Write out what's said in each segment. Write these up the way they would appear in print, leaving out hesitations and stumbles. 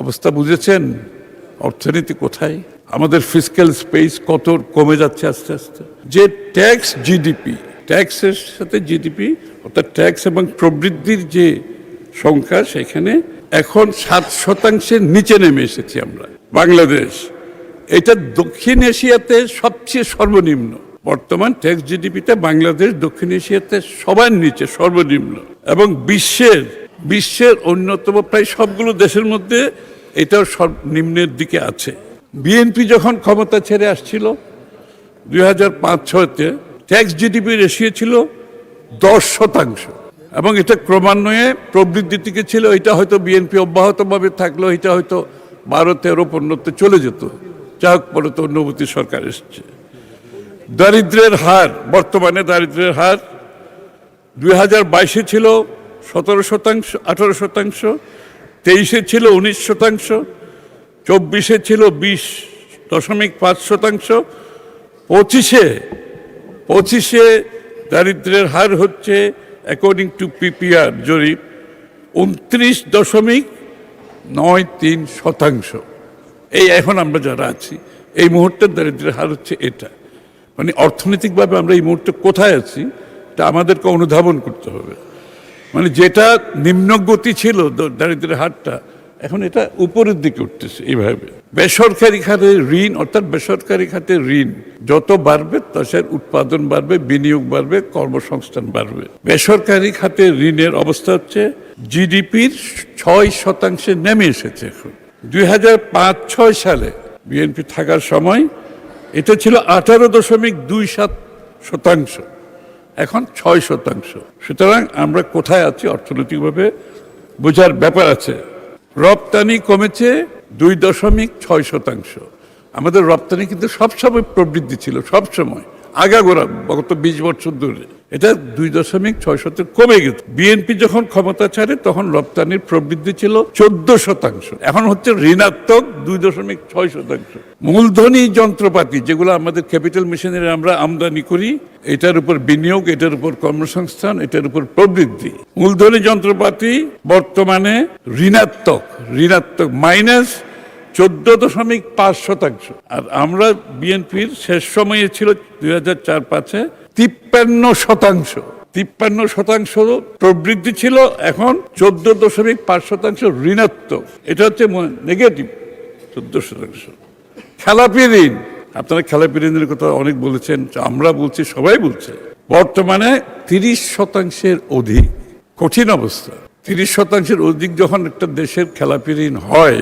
অবস্থা বুঝেছেন? অর্থনীতি কোথায়, আমাদের ফিসক্যাল স্পেস কত কমে যাচ্ছে আস্তে আস্তে। যে ট্যাক্স জিডিপি, ট্যাক্সের সাথে জিডিপি অর্থাৎ ট্যাক্স এবং প্রবৃদ্ধির যে সংখ্যা, সেখানে এখন 7% নিচে নেমে এসেছি আমরা। বাংলাদেশ এটা দক্ষিণ এশিয়াতে সবচেয়ে সর্বনিম্ন। বর্তমান ট্যাক্স জিডিপিতে বাংলাদেশ দক্ষিণ এশিয়াতে সবার নিচে, সর্বনিম্ন। এবং বিশ্বের অন্যতম প্রায় সবগুলো দেশের মধ্যে এটাও সর্বনিম্নের দিকে আছে। বিএনপি যখন ক্ষমতা ছেড়ে আসছিল 2005-06-তে ট্যাক্স জিডিপি রেশিও ছিল 10%, এবং এটা ক্রমান্বয়ে প্রবৃদ্ধির দিকে ছিল। এটা হয়তো বিএনপি অব্যাহতভাবে থাকলো, এটা হয়তো 12-13-15-তে চলে যেত। যা হোক, পরে তো অন্যবর্তী সরকার এসছে। দারিদ্র্যের হার, বর্তমানে দারিদ্র্যের হার 2022-এ ছিল 17%, 18%, 23-এ ছিল 19%, 24-এ ছিল 20.5%, 25-এ দারিদ্র্যের হার হচ্ছে অ্যাকর্ডিং টু পিপিআর জরিপ 29.93%। এই এখন আমরা যারা আছি এই মুহূর্তের দারিদ্র্যের হার হচ্ছে এটা। মানে অর্থনৈতিকভাবে আমরা এই মুহূর্তে কোথায় আছি এটা আমাদেরকে অনুধাবন করতে হবে। মানে যেটা নিম্নগতি ছিল দারিদ্র্যের হারটা, এখন এটা উপরের দিকে উঠতেছে এইভাবে। বেসরকারি খাতে ঋণ, অর্থাৎ বেসরকারি খাতে ঋণ যত বাড়বে দেশের উৎপাদন বাড়বে, বিনিয়োগ বাড়বে, কর্মসংস্থান বাড়বে। বেসরকারি খাতে ঋণের অবস্থা হচ্ছে জিডিপির 6% নেমে এসেছে এখন। 2005-06 সালে বিএনপি থাকার সময় এটা ছিল 18.27%, এখন 6%। সুতরাং আমরা কোথায় আছি অর্থনৈতিকভাবে বোঝার ব্যাপার আছে। রপ্তানি কমেছে 2.6%। আমাদের রপ্তানি কিন্তু সবসময় প্রবৃদ্ধি ছিল, সবসময় আগাগোড়া গত 20 বছর ধরে এটা 2.6% কমে গেছে। বিএনপি যখন ক্ষমতা ছাড়ে তখন রপ্তানির প্রবৃদ্ধি ছিল 14%, এখন হচ্ছে ঋণাত্মক 2.6%। মূলধনী যন্ত্রপাতি যেগুলো আমাদের ক্যাপিটাল মেশিনারি আমরা আমদানি করি, এটার উপর বিনিয়োগ, এটার উপর কর্মসংস্থান, এটার উপর প্রবৃদ্ধি। মূলধনী যন্ত্রপাতি বর্তমানে ঋণাত্মক -14.5%। আর আমরা বিএনপির শেষ সময়ে ছিল 2004-05-এ 53% প্রবৃদ্ধি ছিল, এখন 14.5% ঋণাত্মক। এটা হচ্ছে নেগেটিভ 14%। খেলাপি ঋণ, আপনারা খেলাপি ঋণের কথা অনেক বলেছেন, আমরা বলছি, সবাই বলছে। বর্তমানে 30% অধিক। কঠিন অবস্থা। 30% অধিক যখন একটা দেশের খেলাপি ঋণ হয়,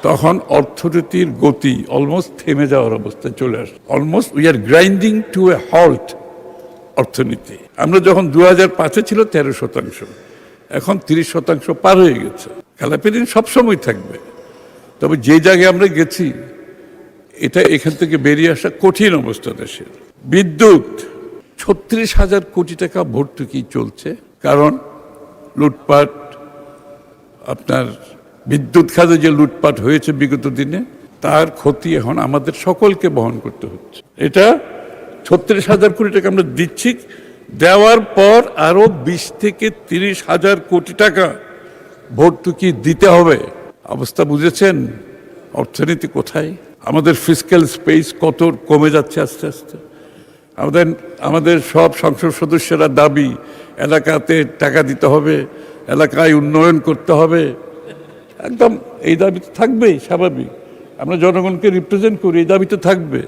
তখন অর্থনীতির গতি অলমোস্ট থেমে যাওয়ার অবস্থায় চলে আসে। Almost we are grinding to a halt অর্থনীতি। আমরা যখন 2005-এ ছিল 13%, এখন 30% পার হয়ে গেছে। খেলাপি ঋণ সবসময় থাকবে, তবে যে জায়গায় আমরা গেছি এটা এখান থেকে বেরিয়ে আসা কঠিন অবস্থা দেশের। বিদ্যুৎ 36,000 কোটি টাকা ভর্তুকি চলছে, কারণ লুটপাট, আপনার বিদ্যুৎ খাতে যে লুটপাট হয়েছে বিগত দিনে, তার ক্ষতি এখন আমাদের সকলকে বহন করতে হচ্ছে। এটা 36,000 কোটি টাকা আমরা দিচ্ছি, দেওয়ার পর আরো 20-30,000 কোটি টাকা ভর্তুকি দিতে হবে। অবস্থা বুঝেছেন? অর্থনীতি কোথায়, আমাদের ফিসক্যাল স্পেস কত কমে যাচ্ছে আস্তে আস্তে। আমাদের সব সংসদ সদস্যরা দাবি, এলাকাতে টাকা দিতে হবে, এলাকায় উন্নয়ন করতে হবে। একদম এই দাবি তো থাকবেই, স্বাভাবিক। আমরা জনগণকে রিপ্রেজেন্ট করি, এই দাবি তো থাকবে।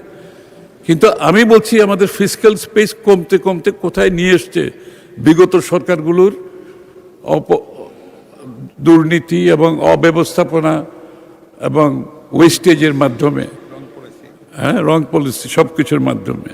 কিন্তু আমি বলছি আমাদের ফিসক্যাল স্পেস কমতে কমতে কোথায় নিয়ে এসছে বিগত সরকারগুলোর দুর্নীতি এবং অব্যবস্থাপনা এবং ওয়েস্টেজের মাধ্যমে, রং পলিসি, সব কিছুর মাধ্যমে।